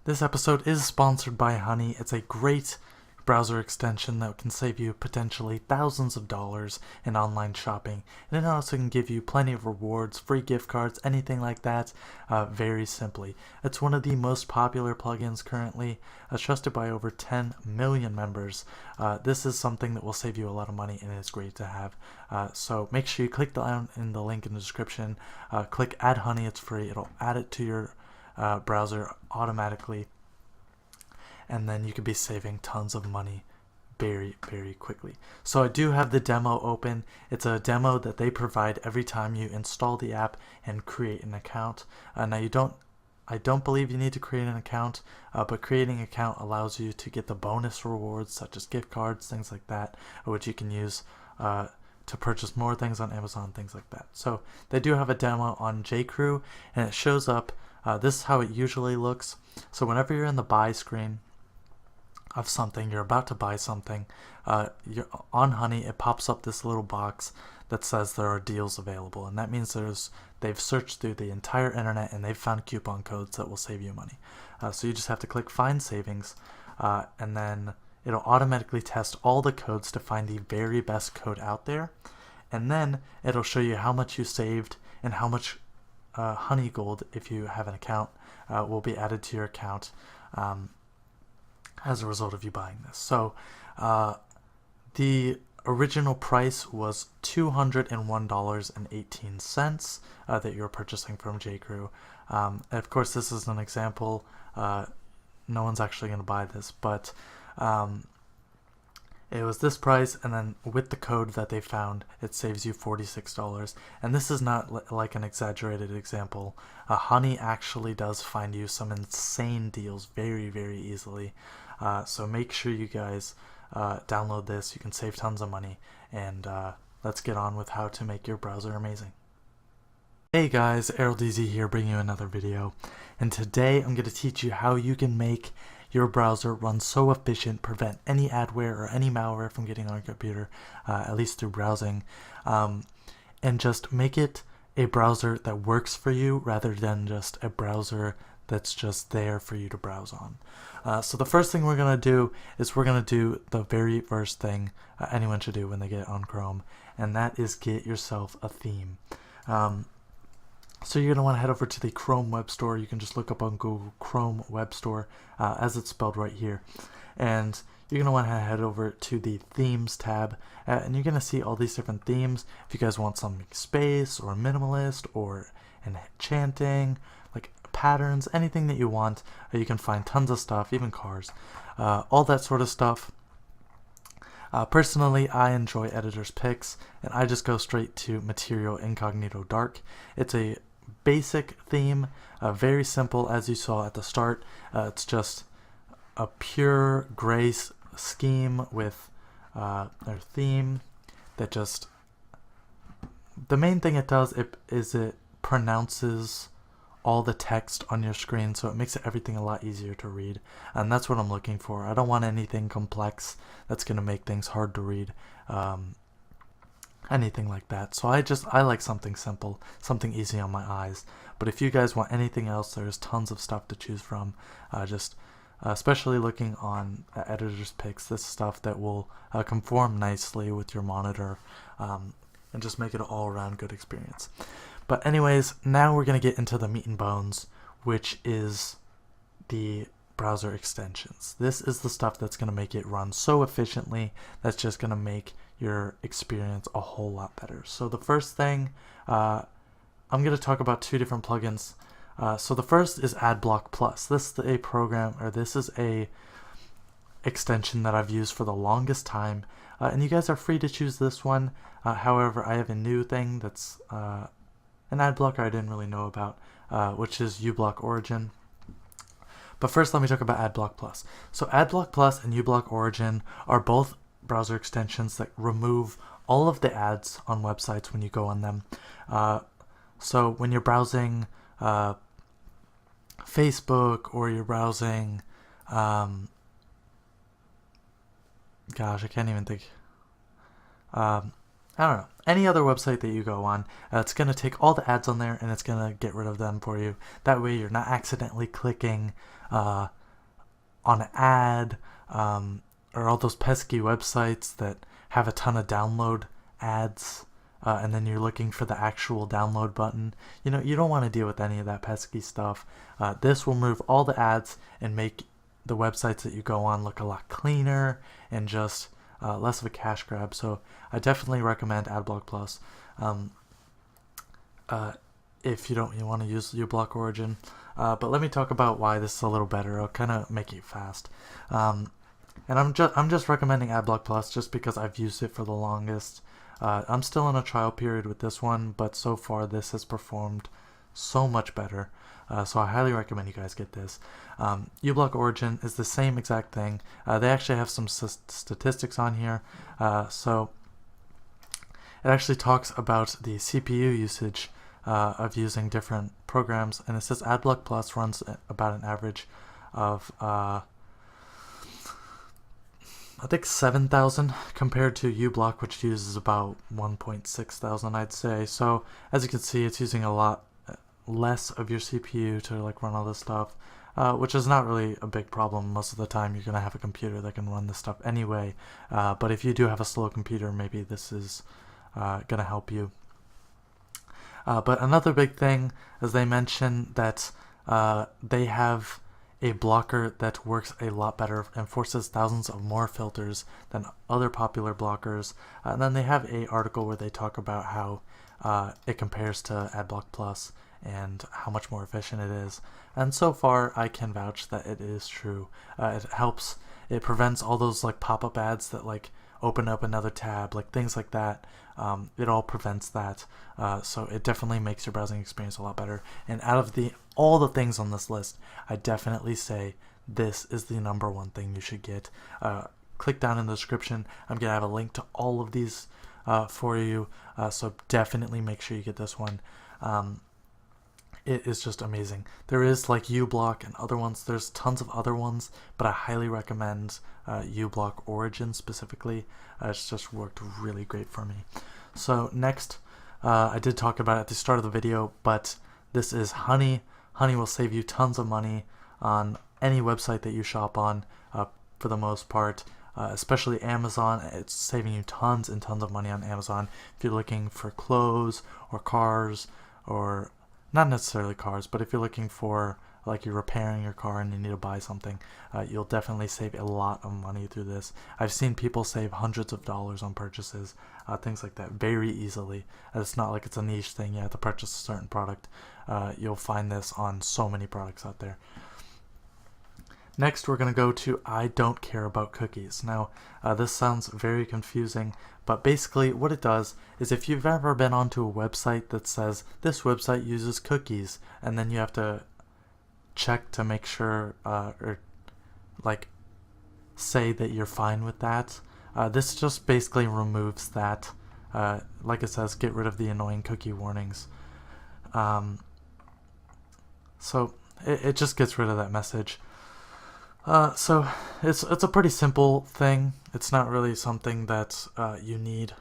This episode is sponsored by Honey. It's a great browser extension that can save you potentially thousands of dollars in online shopping, and it also can give you plenty of rewards, free gift cards, anything like that, very simply. It's one of the most popular plugins currently, trusted by over 10 million members. This is something that will save you a lot of money, and it's great to have. So make sure you click the link in the description, click add Honey. It's free. It'll add it to your browser automatically, and then you could be saving tons of money very quickly. So I do have the demo open. It's a demo that they provide every time you install the app and create an account. Now I don't believe you need to create an account, but creating an account allows you to get the bonus rewards such as gift cards, things like that, which you can use to purchase more things on Amazon, things like that. So they do have a demo on JCrew, and it shows up. This is how it usually looks. So whenever you're in the buy screen of something, you're about to buy something, you're on Honey, it pops up this little box that says there are deals available, and that means they've searched through the entire internet and they've found coupon codes that will save you money. So you just have to click find savings, and then it'll automatically test all the codes to find the very best code out there, and then it'll show you how much you saved and how much Honey Gold, if you have an account, will be added to your account as a result of you buying this. So the original price was $201.18 that you're purchasing from JCrew. Of course, this is an example. No one's actually going to buy this, but it was this price, and then with the code that they found, it saves you $46. And this is not like an exaggerated example. Honey actually does find you some insane deals very easily. So make sure you guys download this. You can save tons of money, and let's get on with how to make your browser amazing. Hey guys, arolgfx here, bringing you another video, and today I'm going to teach you how you can make your browser run so efficient, prevent any adware or any malware from getting on your computer, at least through browsing, and just make it a browser that works for you rather than just a browser that's just there for you to browse on. So the first thing we're going to do is we're going to do the very first thing anyone should do when they get on Chrome, and that is get yourself a theme. So you're going to want to head over to the Chrome Web Store. You can just look up on Google Chrome Web Store, as it's spelled right here. And you're going to want to head over to the Themes tab, and you're going to see all these different themes. If you guys want something space or minimalist or enchanting, like patterns, anything that you want, you can find tons of stuff, even cars, all that sort of stuff. Personally, I enjoy Editor's Picks, and I just go straight to Material Incognito Dark. It's a basic theme, very simple as you saw at the start. It's just a pure gray scheme with their theme that just, the main thing it does is it pronounces all the text on your screen, so it makes everything a lot easier to read, and that's what I'm looking for. I don't want anything complex that's going to make things hard to read, anything like that. So I like something simple, something easy on my eyes. But if you guys want anything else, there's tons of stuff to choose from. Especially looking on Editor's Picks, this stuff that will conform nicely with your monitor, and just make it an all-around good experience. But anyways, now we're going to get into the meat and bones, which is the browser extensions. This is the stuff that's going to make it run so efficiently, that's just going to make your experience a whole lot better. So the first thing, I'm going to talk about two different plugins. So the first is AdBlock Plus. This is a program, or this is a extension that I've used for the longest time, and you guys are free to choose this one. However, I have a new thing that's an ad blocker I didn't really know about, which is uBlock Origin. But first, let me talk about AdBlock Plus. So AdBlock Plus and uBlock Origin are both browser extensions that remove all of the ads on websites when you go on them. So when you're browsing Facebook, or you're browsing, gosh, I can't even think. I don't know, any other website that you go on, it's going to take all the ads on there and it's going to get rid of them for you. That way you're not accidentally clicking on an ad, or all those pesky websites that have a ton of download ads, and then you're looking for the actual download button. You know, you don't want to deal with any of that pesky stuff. This will remove all the ads and make the websites that you go on look a lot cleaner and just less of a cash grab. So I definitely recommend AdBlock Plus. If you want to use uBlock Origin. But let me talk about why this is a little better. I'll kind of make it fast. And I'm just recommending AdBlock Plus just because I've used it for the longest. I'm still in a trial period with this one, but so far this has performed so much better. So I highly recommend you guys get this. uBlock Origin is the same exact thing. They actually have some statistics on here. So it actually talks about the CPU usage of using different programs, and it says AdBlock Plus runs about an average of I think 7,000 compared to uBlock, which uses about 1,600, I'd say. So as you can see, it's using a lot less of your CPU to like run all this stuff, which is not really a big problem. Most of the time you're gonna have a computer that can run this stuff anyway, but if you do have a slow computer, maybe this is gonna help you. But another big thing is they mention that they have a blocker that works a lot better and forces thousands of more filters than other popular blockers. And then they have a article where they talk about how it compares to AdBlock Plus and how much more efficient it is. And so far, I can vouch that it is true. It helps. It prevents all those like pop-up ads that like open up another tab, like things like that. It all prevents that. So it definitely makes your browsing experience a lot better. And out of all the things on this list, I definitely say this is the #1 thing you should get. Click down in the description. I'm going to have a link to all of these for you. So definitely make sure you get this one. It is just amazing. There is like uBlock and other ones. There's tons of other ones, but I highly recommend uBlock Origin specifically. It's just worked really great for me. So next, I did talk about it at the start of the video, but this is Honey. Honey will save you tons of money on any website that you shop on, for the most part. Especially Amazon. It's saving you tons and tons of money on Amazon if you're looking for clothes or cars, or not necessarily cars, but if you're looking for, like, you're repairing your car and you need to buy something, you'll definitely save a lot of money through this. I've seen people save hundreds of dollars on purchases, things like that, very easily. It's not like it's a niche thing. You have to purchase a certain product. You'll find this on so many products out there. Next, we're going to go to I don't care about cookies. Now, this sounds very confusing, but basically what it does is if you've ever been onto a website that says this website uses cookies, and then you have to check to make sure, or like say that you're fine with that, this just basically removes that. Like it says, get rid of the annoying cookie warnings. So it just gets rid of that message. So it's a pretty simple thing. It's not really something that you need,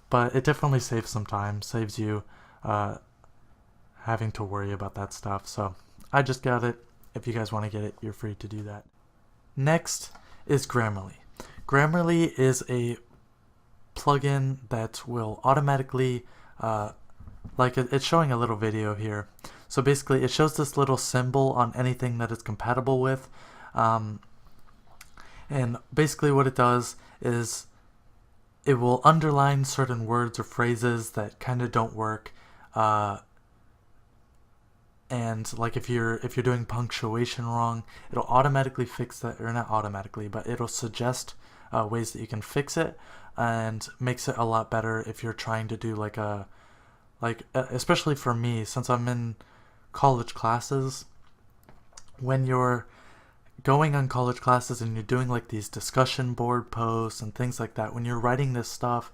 but it definitely saves some time, saves you having to worry about that stuff. So I just got it. If you guys want to get it, you're free to do that. Next is Grammarly. Grammarly is a plugin that will automatically, like it's showing a little video here. So basically it shows this little symbol on anything that it's compatible with. And basically what it does is it will underline certain words or phrases that kind of don't work. And like if you're doing punctuation wrong, it'll automatically fix that, or not automatically, but it'll suggest ways that you can fix it, and makes it a lot better if you're trying to do like especially for me, since I'm in college classes. When you're going on college classes and you're doing like these discussion board posts and things like that, when you're writing this stuff,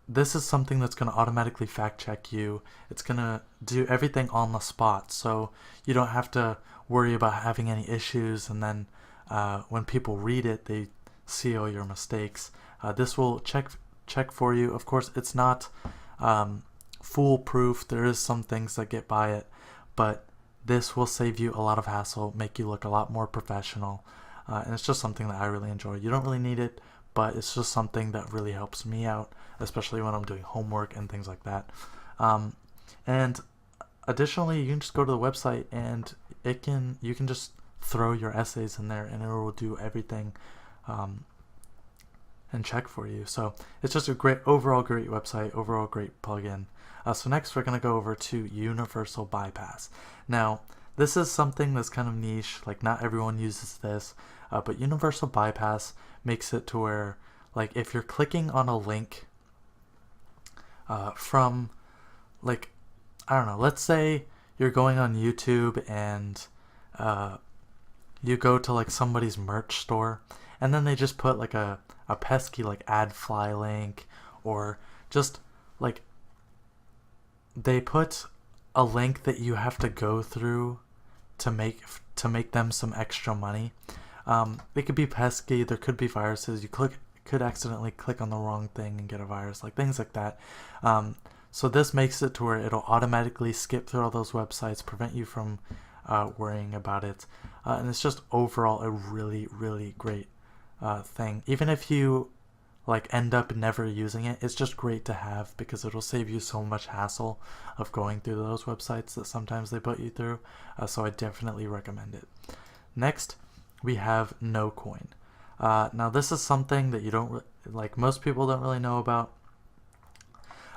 this is something that's going to automatically fact check you. It's going to do everything on the spot, so you don't have to worry about having any issues, and then when people read it, they see all your mistakes. This will check for you. Of course, it's not foolproof. There is some things that get by it, but this will save you a lot of hassle, make you look a lot more professional, and it's just something that I really enjoy. You don't really need it, but it's just something that really helps me out, especially when I'm doing homework and things like that. And additionally, you can just go to the website and you can just throw your essays in there and it will do everything and check for you. So it's just a overall great website, overall great plugin. So next we're going to go over to Universal Bypass. Now this is something that's kind of niche, like not everyone uses this, but Universal Bypass makes it to where, like, if you're clicking on a link from, like, I don't know, let's say you're going on YouTube and you go to like somebody's merch store and then they just put like a pesky like ad fly link, or just like they put a link that you have to go through to make them some extra money. It could be pesky, there could be viruses, you could accidentally click on the wrong thing and get a virus, like things like that. So this makes it to where it'll automatically skip through all those websites, prevent you from worrying about it. And it's just overall a really, really great thing. Even if you like end up never using it, it's just great to have because it'll save you so much hassle of going through those websites that sometimes they put you through. So I definitely recommend it. Next, we have NoCoin. Now this is something that you don't like, most people don't really know about.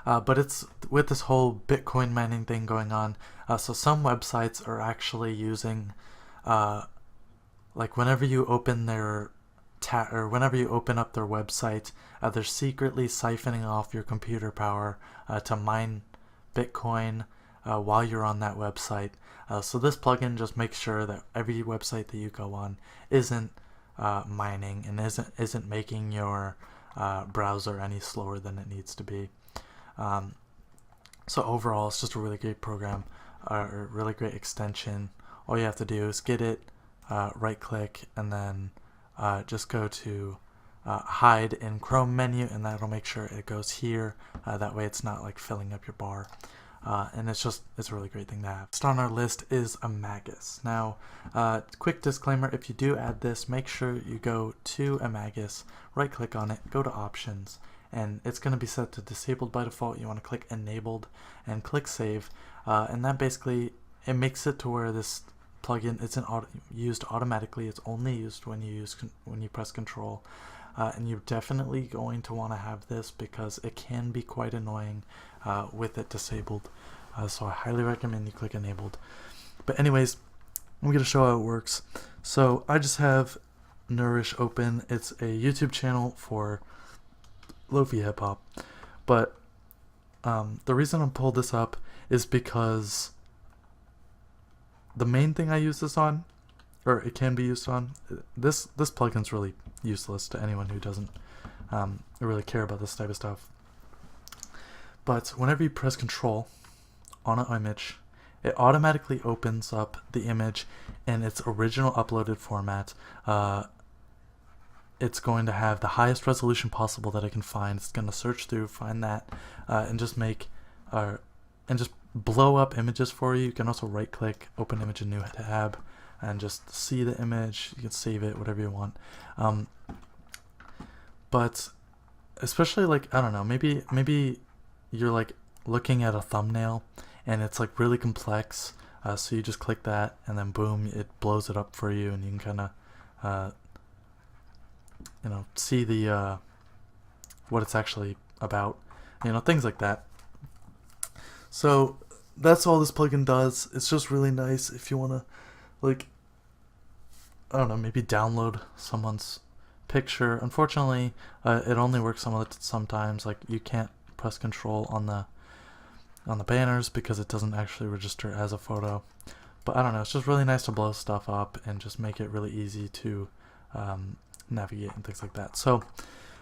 But it's with this whole Bitcoin mining thing going on. So some websites are actually using, like whenever you open their whenever you open up their website, they're secretly siphoning off your computer power to mine Bitcoin while you're on that website. So this plugin just makes sure that every website that you go on isn't mining and isn't making your browser any slower than it needs to be. So overall, it's just a really great program, or a really great extension. All you have to do is get it, right click, and then just go to hide in Chrome menu, and that'll make sure it goes here. That way it's not like filling up your bar. And it's a really great thing to have. Next on our list is Imagus. Now, quick disclaimer, if you do add this, make sure you go to Imagus, right click on it, go to options, and it's going to be set to disabled by default. You want to click enabled and click save, and that basically, it makes it to where this plugin isn't used automatically. It's only used when you press control, and you're definitely going to want to have this because it can be quite annoying with it disabled. So I highly recommend you click enabled. But anyways, I'm going to show how it works. So I just have Nourish open. It's a YouTube channel for Lo-fi hip hop, but the reason I pulled this up is because the main thing I use this on, or it can be used on, this plugin's really useless to anyone who doesn't really care about this type of stuff. But whenever you press control on an image, it automatically opens up the image in its original uploaded format. It's going to have the highest resolution possible that I can find. It's going to search through, find that, and just blow up images for you. You can also right click, open image in new tab, and just see the image. You can save it, whatever you want. But especially like, I don't know, maybe you're like looking at a thumbnail and it's like really complex. So you just click that and then boom, it blows it up for you, and you can kind of see the what it's actually about, things like that. So that's all this plugin does. It's just really nice if you want to, like, I don't know, maybe download someone's picture. Unfortunately, it only works sometimes. Like, you can't press control on the banners because it doesn't actually register as a photo. But I don't know, it's just really nice to blow stuff up and just make it really easy to navigate and things like that. So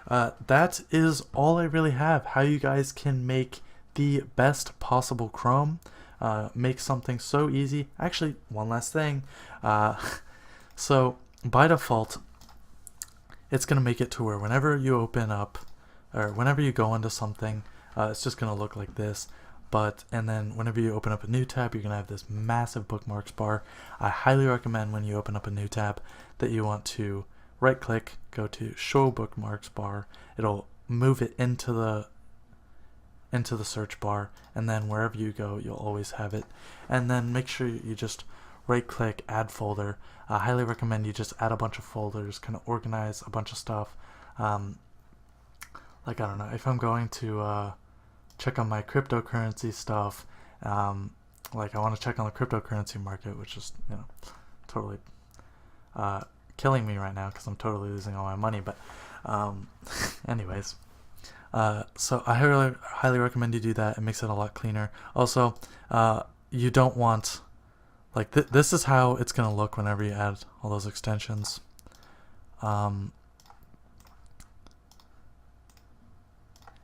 that is all I really have. How you guys can make the best possible Chrome, make something so easy. Actually, one last thing. So by default, it's going to make it to where whenever you open up, or whenever you go into something, it's just going to look like this. And then whenever you open up a new tab, you're gonna have this massive bookmarks bar. I highly recommend when you open up a new tab that you want to right click, go to show bookmarks bar. It'll move it into the search bar, and then wherever you go, you'll always have it. And then make sure you just right click, add folder. I highly recommend you just add a bunch of folders, kind of organize a bunch of stuff. Like, I don't know, if I'm going to check on my cryptocurrency stuff, like I want to check on the cryptocurrency market, which is, you know, totally killing me right now because I'm totally losing all my money. But anyways, so I highly recommend you do that. It makes it a lot cleaner. Also, you don't want, like, this is how it's going to look whenever you add all those extensions.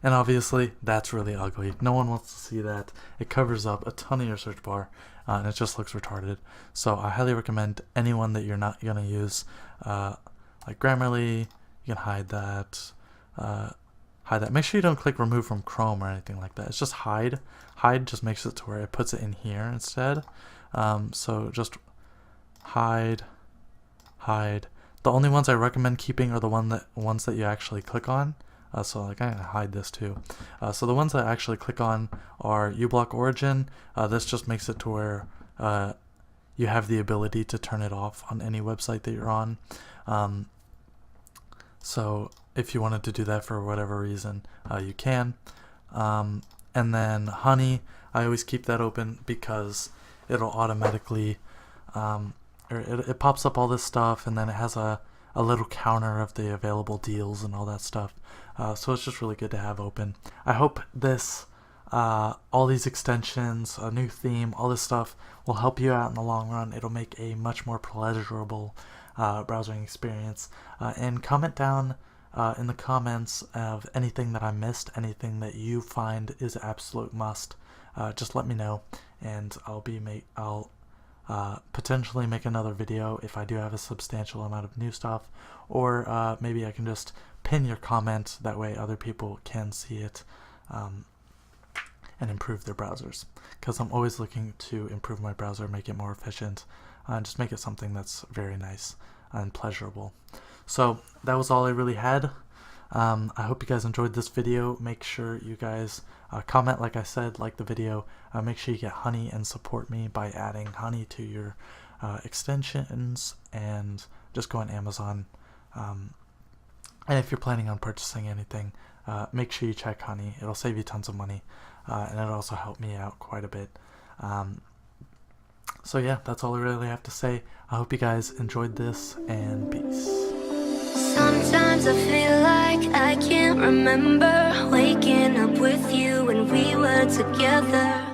And obviously, that's really ugly. No one wants to see that. It covers up a ton of your search bar, and it just looks retarded. So I highly recommend anyone that you're not going to use, like Grammarly, you can hide that. Make sure you don't click remove from Chrome or anything like that. It's just hide. Hide just makes it to where it puts it in here instead. So just hide. The only ones I recommend keeping are the ones that you actually click on. So like I'm gonna hide this too. So the ones that I actually click on are uBlock Origin. This just makes it to where you have the ability to turn it off on any website that you're on. So if you wanted to do that for whatever reason, you can. And then Honey, I always keep that open because it'll automatically, it pops up all this stuff, and then it has a little counter of the available deals and all that stuff. So it's just really good to have open. I hope this, all these extensions, a new theme, all this stuff will help you out in the long run. It'll make a much more pleasurable browsing experience. And comment down in the comments of anything that I missed, anything that you find is an absolute must. Just let me know, and I'll potentially make another video if I do have a substantial amount of new stuff, or maybe I can just pin your comment, that way other people can see it and improve their browsers, because I'm always looking to improve my browser, make it more efficient, and just make it something that's very nice and pleasurable. So that was all I really had. I hope you guys enjoyed this video. Make sure you guys comment, like I said, like the video. Make sure you get Honey and support me by adding Honey to your extensions, and just go on Amazon. And if you're planning on purchasing anything, make sure you check Honey. It'll save you tons of money, and it'll also help me out quite a bit. So yeah, that's all I really have to say. I hope you guys enjoyed this, and peace. Sometimes I feel like I can't remember waking up with you when we were together.